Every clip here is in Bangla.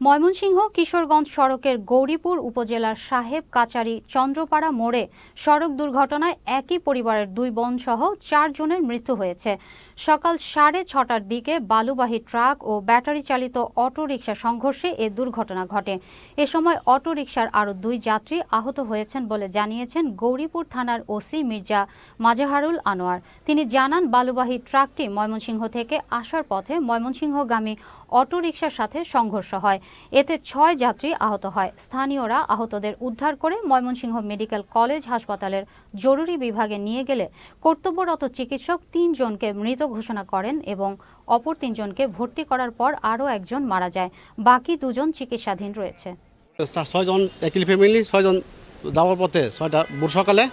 ময়মনসিংহ কিশোরগঞ্জ সড়কের গৌরীপুর উপজেলার সাহেব কাচারি চন্দ্রপাড়া মোড়ে সড়ক দুর্ঘটনায় একই পরিবারের 2 বোনসহ 4 জনের মৃত্যু হয়েছে। সকাল 6:30টার দিকে বালুবাহী ট্রাক ও ব্যাটারি চালিত অটোরিকশা সংঘর্ষে এ দুর্ঘটনা ঘটে। এ সময় অটোরিকশার আরও 2 যাত্রী আহত হয়েছেন বলে জানিয়েছেন গৌরীপুর থানার ওসি মির্জা মাজহারুল আনোয়ার। তিনি জানান, বালুবাহী ট্রাকটি ময়মনসিংহ থেকে আসার পথে ময়মনসিংহগামী অটোরিকশার সাথে সংঘর্ষ হয়। এতে 6 যাত্রী আহত হয়। স্থানীয়রা আহতদের উদ্ধার করে ময়মনসিংহ মেডিকেল কলেজ হাসপাতালের জরুরি বিভাগে নিয়ে গেলে কর্তব্যরত চিকিৎসক 3 জনকে মৃত ঘোষণা করেন এবং অপর 3 জনকে ভর্তি করার পর আরও একজন মারা যায়। বাকি 2 জন চিকিৎসাধীন রয়েছে। 6 জন একই ফ্যামিলি, 6 জন যাওয়ার পথে 6টা ভোর সকালে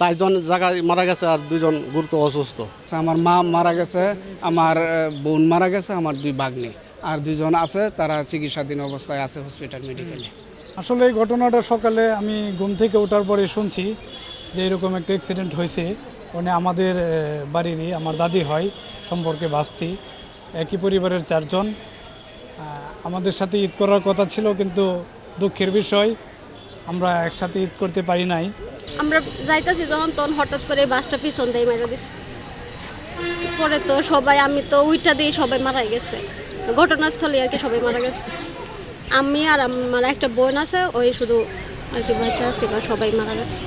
4 জন জায়গায় মারা গেছে আর 2 জন গুরুতর অসুস্থ। আমার মা মারা গেছে, আমার বোন মারা গেছে, আমার 2 ভাগ্নি আর 2 জন আছে, তারা চিকিৎসাধীন অবস্থায় আছে হসপিটাল মেডিকেলে। আসলে এই ঘটনাটা সকালে আমি ঘুম থেকে ওঠার পরে শুনছি যে এরকম একটা অ্যাক্সিডেন্ট হয়েছে। মানে আমাদের বাড়িরই আমার দাদি হয় সম্পর্কে ভাস্তি, একই পরিবারের 4 জন। আমাদের সাথে ঈদ করার কথা ছিল, কিন্তু দুঃখের বিষয় আমরা একসাথে ঈদ করতে পারি নাই। আমরা যাইতেছি যখন তখন হঠাৎ করে বাসটা পিছন দিয়ে মারা দিছে। পরে তো সবাই, আমি তো উইটা দিয়ে সবাই মারা গেছে ঘটনাস্থলে আর কি, সবাই মারা গেছে। আমি আর আমার একটা বোন আছে, ওই শুধু আর কি বাচ্চা ছিল, সবাই মারা গেছে।